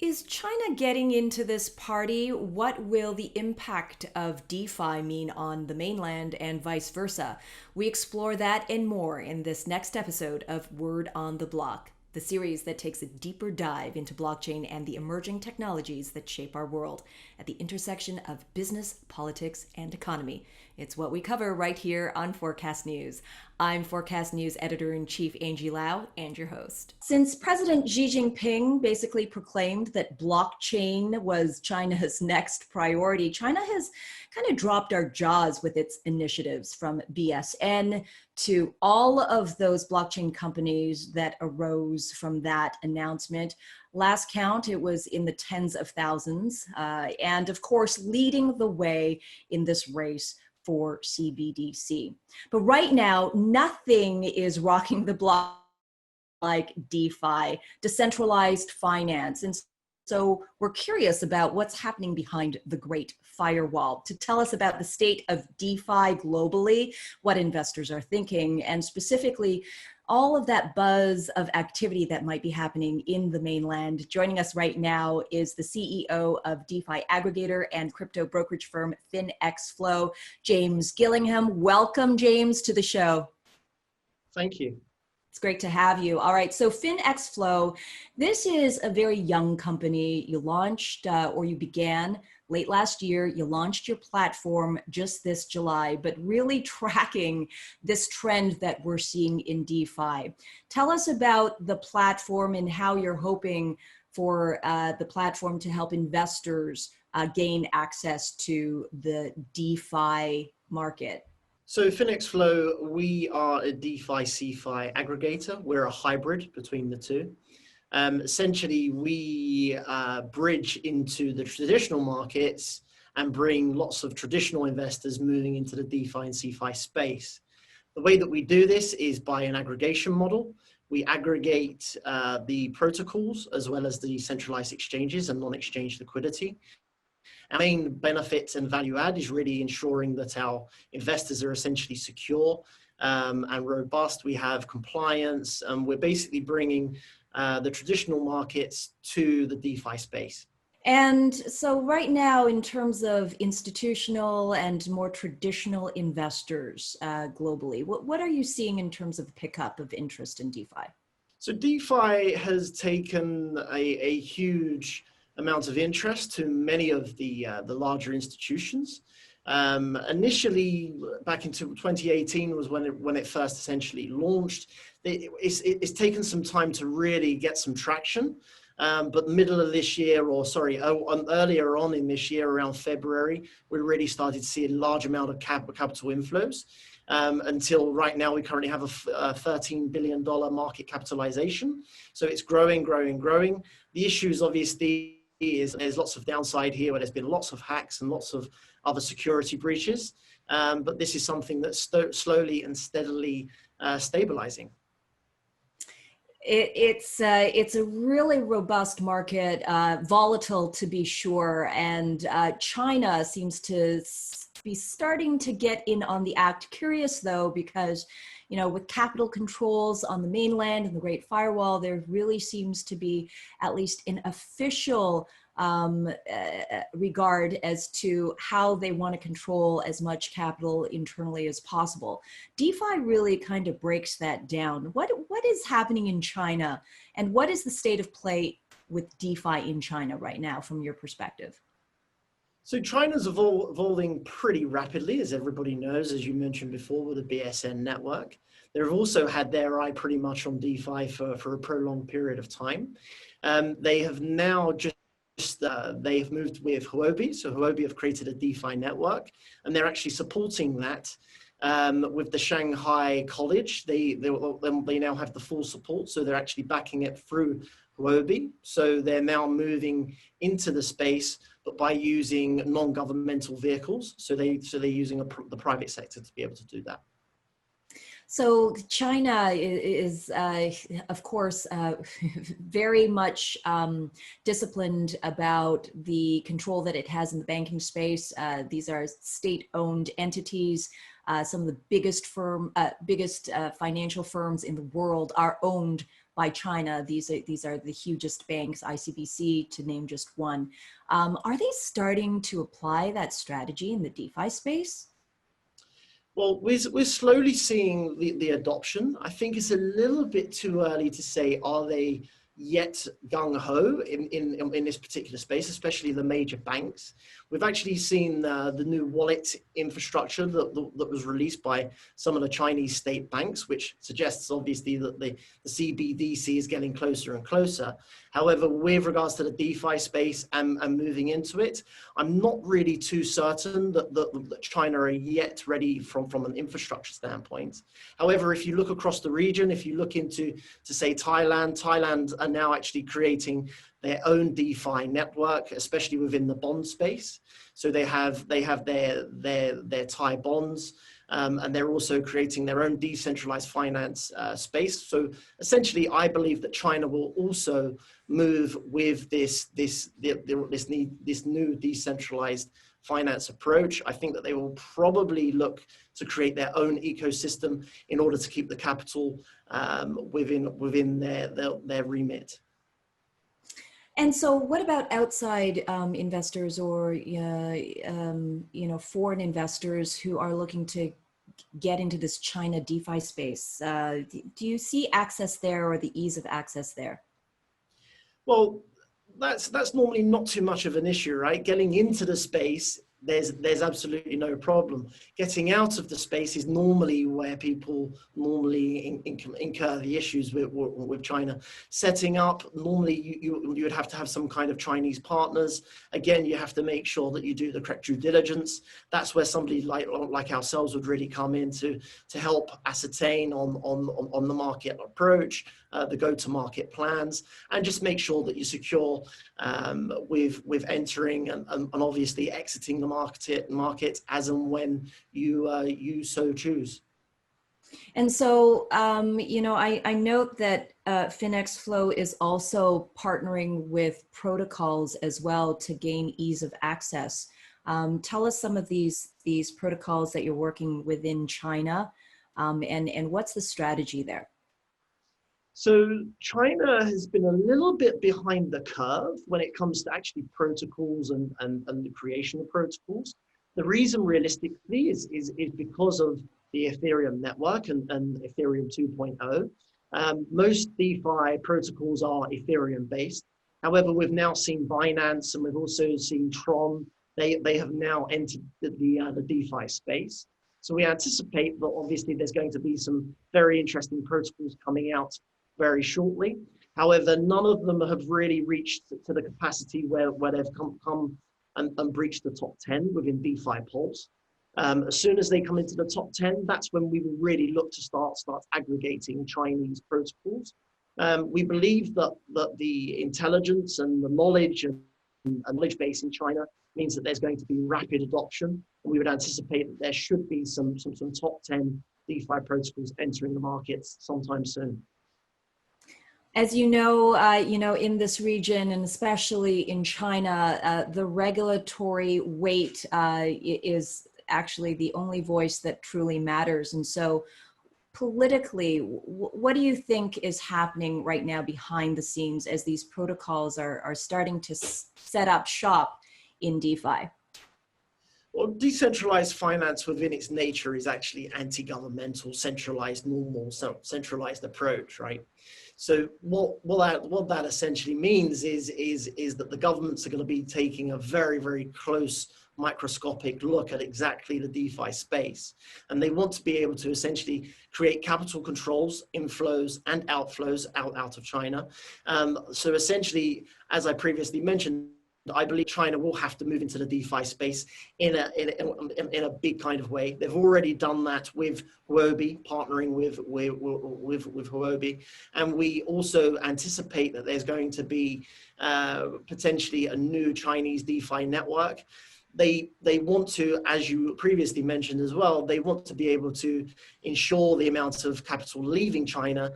Is China getting into this party? What will the impact of DeFi mean on the mainland and vice versa? We explore that and more in this next episode of Word on the Block, the series that takes a deeper dive into blockchain and the emerging technologies that shape our world at the intersection of business, politics, and economy. It's what we cover right here on Forkast.News. I'm Forkast.News editor-in-chief Angie Lau and your host. Since President Xi Jinping basically proclaimed that blockchain was China's next priority, China has kind of dropped our jaws with its initiatives, from BSN to all of those blockchain companies that arose from that announcement. Last count, it was in the tens of thousands, and of course, leading the way in this race for CBDC. But right now, nothing is rocking the block like DeFi, decentralized finance. And so we're curious about what's happening behind the Great Firewall. To tell us about the state of DeFi globally, what investors are thinking, and specifically all of that buzz of activity that might be happening in the mainland. Joining us right now is the CEO of DeFi aggregator and crypto brokerage firm FinxFlow, James Gillingham. Welcome, James, to the show. Thank you. It's great to have you. All right, so FinxFlow, this is a very young company. You launched or you began late last year. You launched your platform just this July, but really tracking this trend that we're seeing in DeFi. Tell us about the platform and how you're hoping for the platform to help investors gain access to the DeFi market. So FinxFlow, we are a DeFi CeFi aggregator. We're a hybrid between the two. Essentially, we bridge into the traditional markets and bring lots of traditional investors moving into the DeFi and CeFi space. The way that we do this is by an aggregation model. We aggregate the protocols as well as the centralized exchanges and non-exchange liquidity. Our main benefit and value add is really ensuring that our investors are essentially secure and robust. We have compliance, and we're basically bringing the traditional markets to the DeFi space. And so right now, in terms of institutional and more traditional investors globally, what are you seeing in terms of pickup of interest in DeFi? So DeFi has taken a huge amount of interest to many of the larger institutions. Initially, back into 2018 was when it first essentially launched. It's taken some time to really get some traction. But middle of this year, earlier on in this year, around February, we really started to see a large amount of capital inflows. Until right now, we currently have a $13 billion market capitalization. So it's growing. The issue is obviously there's lots of downside here where there's been lots of hacks and lots of other security breaches. But this is something that's slowly and steadily stabilizing. It's a really robust market, volatile to be sure, and China seems to be starting to get in on the act. Curious though, because with capital controls on the mainland and the Great Firewall, there really seems to be at least an official regard as to how they want to control as much capital internally as possible. DeFi really kind of breaks that down. What is happening in China, and what is the state of play with DeFi in China right now from your perspective? So China's evolving pretty rapidly, as everybody knows, as you mentioned before, with the BSN network. They've also had their eye pretty much on DeFi for a prolonged period of time. They have now they've moved with Huobi. So Huobi have created a DeFi network, and they're actually supporting that with the Shanghai College. They now have the full support, so they're actually backing it through Huobi. So they're now moving into the space, but by using non-governmental vehicles. So they're using the private sector to be able to do that. So China is of course, very much disciplined about the control that it has in the banking space. These are state-owned entities. Some of the biggest financial firms in the world are owned by China. These are the hugest banks, ICBC to name just one. Are they starting to apply that strategy in the DeFi space? Well, we're slowly seeing the adoption. I think it's a little bit too early to say, are they yet gung-ho in this particular space, especially the major banks. We've actually seen the new wallet infrastructure that was released by some of the Chinese state banks, which suggests obviously that the CBDC is getting closer and closer. However, with regards to the DeFi space and moving into it, I'm not really too certain that China are yet ready from an infrastructure standpoint. However, if you look across the region, if you look into, to say Thailand are now actually creating their own DeFi network, especially within the bond space. So they have their Thai bonds, and they're also creating their own decentralized finance space. So essentially, I believe that China will also move with this new decentralized finance approach. I think that they will probably look to create their own ecosystem in order to keep the capital within their remit. And so, what about outside investors or foreign investors who are looking to get into this China DeFi space? Do you see access there or the ease of access there? Well, that's normally not too much of an issue, right? Getting into the space, there's absolutely no problem. Getting out of the space is normally where people normally incur the issues with China. Setting up, normally you would have to have some kind of Chinese partners. Again, you have to make sure that you do the correct due diligence. That's where somebody like ourselves would really come in to help ascertain on the market approach, the go-to-market plans, and just make sure that you secure with entering and obviously exiting the market as and when you so choose. And so, I note that FinxFlow is also partnering with protocols as well to gain ease of access. Tell us some of these protocols that you're working within China, and what's the strategy there? So China has been a little bit behind the curve when it comes to actually protocols and the creation of protocols. The reason realistically is because of the Ethereum network and Ethereum 2.0. Most DeFi protocols are Ethereum based. However, we've now seen Binance and we've also seen Tron. They have now entered the DeFi space. So we anticipate that obviously there's going to be some very interesting protocols coming out very shortly. However, none of them have really reached to the capacity where they've come and breached the top 10 within DeFi Pulse. As soon as they come into the top 10, that's when we will really look to start aggregating Chinese protocols. We believe that the intelligence and the knowledge and knowledge base in China means that there's going to be rapid adoption. And we would anticipate that there should be some top 10 DeFi protocols entering the markets sometime soon. As you know, in this region and especially in China, the regulatory weight is actually the only voice that truly matters. And so politically, what do you think is happening right now behind the scenes as these protocols are starting to set up shop in DeFi? Well, decentralized finance within its nature is actually anti-governmental, centralized approach, right? So what that essentially means is that the governments are going to be taking a very, very close microscopic look at exactly the DeFi space. And they want to be able to essentially create capital controls, inflows and outflows out of China. So essentially, as I previously mentioned, I believe China will have to move into the DeFi space in a big kind of way. They've already done that with Huobi, partnering with Huobi. And we also anticipate that there's going to be potentially a new Chinese DeFi network. they want to, as you previously mentioned as well, they want to be able to ensure the amount of capital leaving China.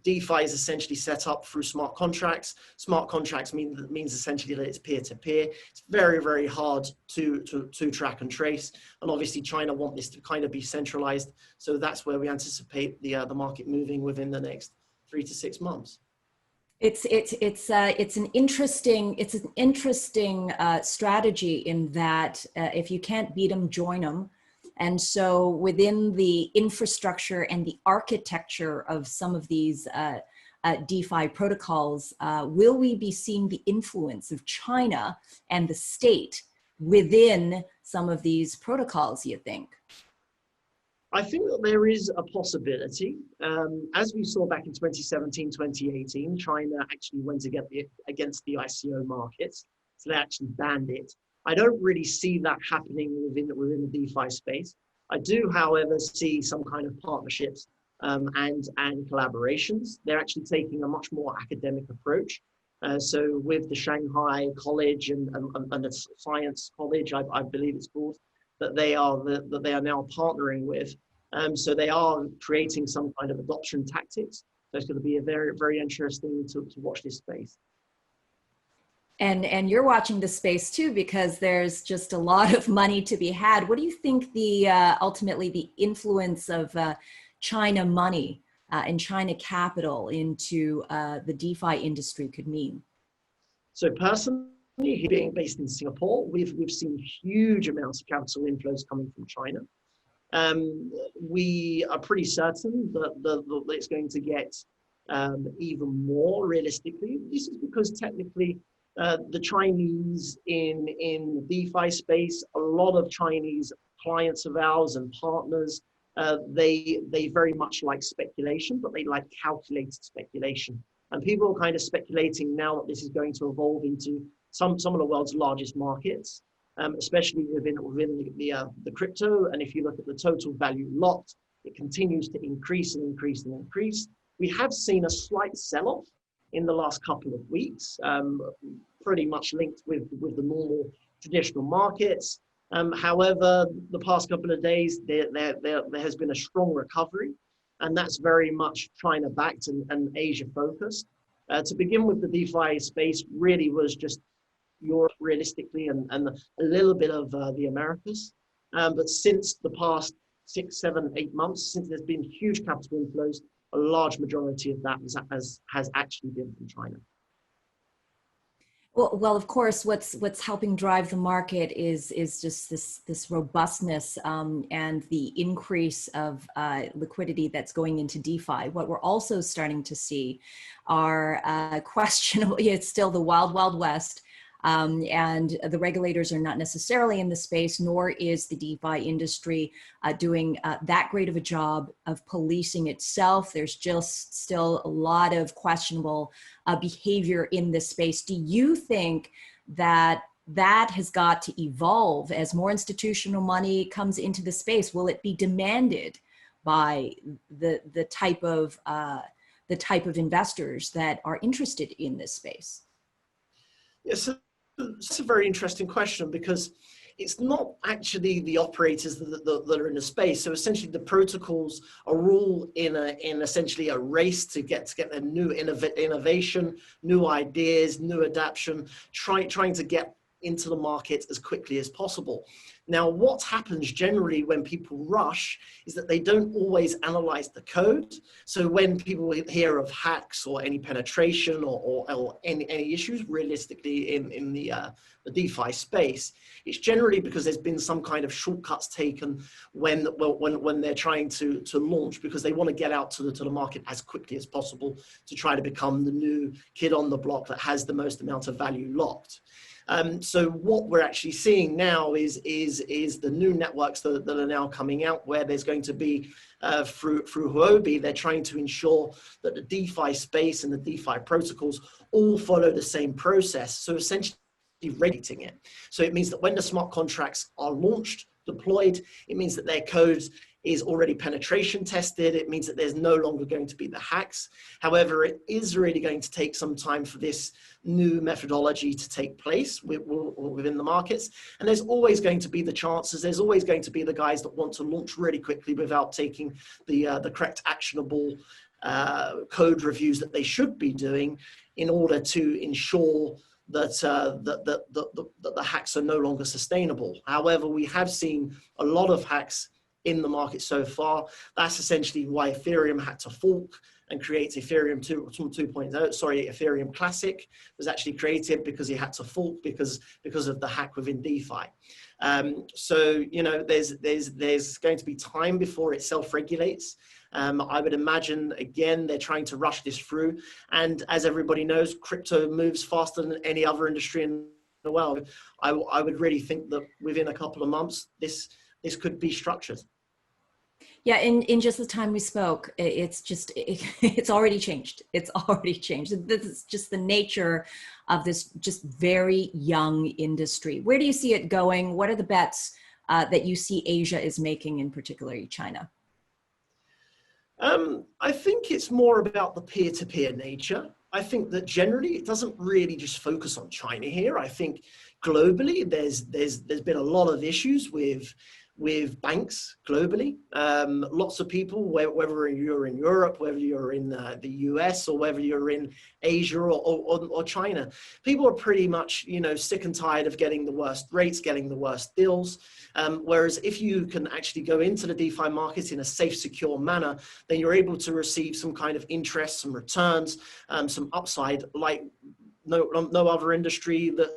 DeFi is essentially set up through smart contracts. Smart contracts means essentially that it's peer-to-peer. It's very, very hard to track and trace. And obviously China want this to kind of be centralized. So that's where we anticipate the market moving within the next 3 to 6 months. It's an interesting strategy in that if you can't beat them, join them. And so within the infrastructure and the architecture of some of these DeFi protocols, will we be seeing the influence of China and the state within some of these protocols, you think? I think that there is a possibility. As we saw back in 2017, 2018, China actually went against the ICO markets. So they actually banned it. I don't really see that happening within the DeFi space. I do, however, see some kind of partnerships and collaborations. They're actually taking a much more academic approach. So with the Shanghai College and the Science College, I believe it's called, that they are now partnering with. So they are creating some kind of adoption tactics. So it's going to be a very, very interesting to watch this space. And you're watching the space too, because there's just a lot of money to be had. What do you think the ultimately the influence of China money and China capital into the DeFi industry could mean? So personally, being based in Singapore, we've seen huge amounts of capital inflows coming from China. We are pretty certain that it's going to get even more realistically. This is because technically the Chinese in the DeFi space, a lot of Chinese clients of ours and partners, they very much like speculation, but they like calculated speculation. And people are kind of speculating now that this is going to evolve into some of the world's largest markets, especially within the crypto. And if you look at the total value locked, it continues to increase and increase and increase. We have seen a slight sell-off in the last couple of weeks, pretty much linked with the normal traditional markets. However, the past couple of days, there has been a strong recovery, and that's very much China-backed and Asia-focused. To begin with, the DeFi space really was just Europe realistically and a little bit of the Americas. But since the past 6, 7, 8 months, since there's been huge capital inflows, a large majority of that has actually been from China. Well, of course, what's helping drive the market is just this robustness and the increase of liquidity that's going into DeFi. What we're also starting to see are questionable. It's still the wild, wild west. And the regulators are not necessarily in the space, nor is the DeFi industry doing that great of a job of policing itself. There's just still a lot of questionable behavior in this space. Do you think that has got to evolve as more institutional money comes into the space? Will it be demanded by the type of investors that are interested in this space? Yes. It's a very interesting question, because it's not actually the operators that are in the space. So essentially the protocols are all in essentially a race to get their new innovation, new ideas, new adaptation, trying to get into the market as quickly as possible. Now, what happens generally when people rush is that they don't always analyze the code. So when people hear of hacks or any penetration or any issues realistically in the DeFi space, it's generally because there's been some kind of shortcuts taken when they're trying to launch, because they want to get out to the market as quickly as possible to try to become the new kid on the block that has the most amount of value locked. So what we're actually seeing now is the new networks that are now coming out, where there's going to be through Huobi, they're trying to ensure that the DeFi space and the DeFi protocols all follow the same process. So essentially regulating it. So it means that when the smart contracts are launched, deployed, it means that their code is already penetration tested. It means that there's no longer going to be the hacks. However, it is really going to take some time for this new methodology to take place within the markets. And there's always going to be the chances, there's always going to be the guys that want to launch really quickly without taking the correct actionable code reviews that they should be doing in order to ensure that the hacks are no longer sustainable. However, we have seen a lot of hacks in the market so far. That's essentially why Ethereum had to fork and create Ethereum 2.0. Ethereum Classic was actually created because he had to fork because of the hack within DeFi. So there's going to be time before it self-regulates. I would imagine, again, they're trying to rush this through. And as everybody knows, crypto moves faster than any other industry in the world. I would really think that within a couple of months, this could be structured. Yeah, in just the time we spoke, it's already changed. It's already changed. This is just the nature of this just very young industry. Where do you see it going? What are the bets that you see Asia is making, in particular China? I think it's more about the peer-to-peer nature. I think that generally it doesn't really just focus on China here. I think globally there's been a lot of issues with banks globally. Lots of people, whether you're in Europe, whether you're in the US, or whether you're in Asia or China, people are pretty much sick and tired of getting the worst rates, getting the worst deals. Whereas if you can actually go into the DeFi market in a safe, secure manner, then you're able to receive some kind of interest, some returns, some upside like no other industry that's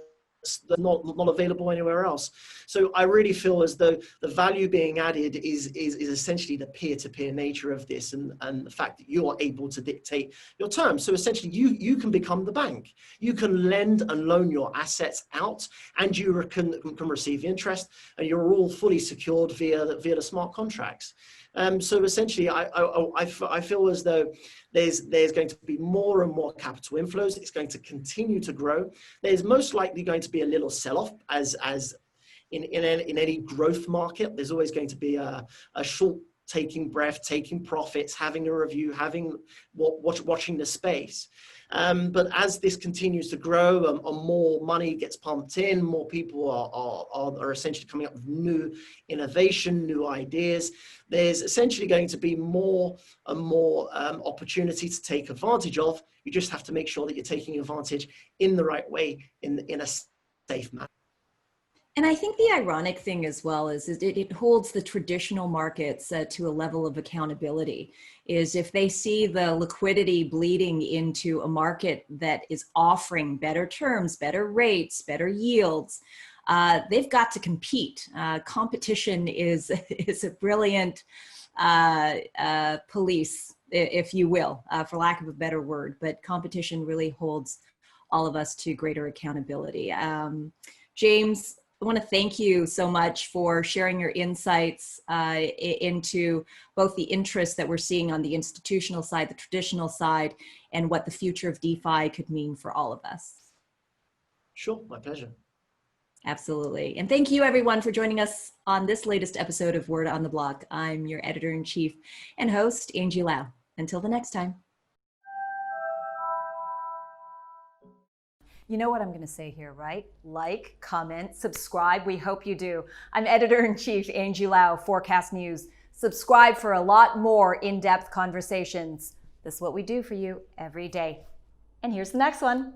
not available anywhere else. So I really feel as though the value being added is essentially the peer-to-peer nature of this, and the fact that you are able to dictate your terms. So essentially you can become the bank. You can lend and loan your assets out, and you can receive interest, and you're all fully secured via the smart contracts. So essentially, I feel as though there's going to be more and more capital inflows. It's going to continue to grow. There's most likely going to be a little sell-off, as in any growth market. There's always going to be a short taking breath, taking profits, having a review, watching the space. But as this continues to grow, and more money gets pumped in, more people are essentially coming up with new innovation, new ideas. There's essentially going to be more and more opportunity to take advantage of. You just have to make sure that you're taking advantage in the right way, in a safe manner. And I think the ironic thing as well is it holds the traditional markets to a level of accountability. Is if they see the liquidity bleeding into a market that is offering better terms, better rates, better yields, they've got to compete. Competition is a brilliant police, if you will, for lack of a better word. But competition really holds all of us to greater accountability. James, I want to thank you so much for sharing your insights into both the interest that we're seeing on the institutional side, the traditional side, and what the future of DeFi could mean for all of us. Sure, my pleasure. Absolutely. And thank you everyone for joining us on this latest episode of Word on the Block. I'm your editor-in-chief and host, Angie Lau. Until the next time. You know what I'm going to say here, right? Like, comment, subscribe. We hope you do. I'm editor-in-chief Angie Lau, Forkast.News. Subscribe for a lot more in-depth conversations. This is what we do for you every day. And here's the next one.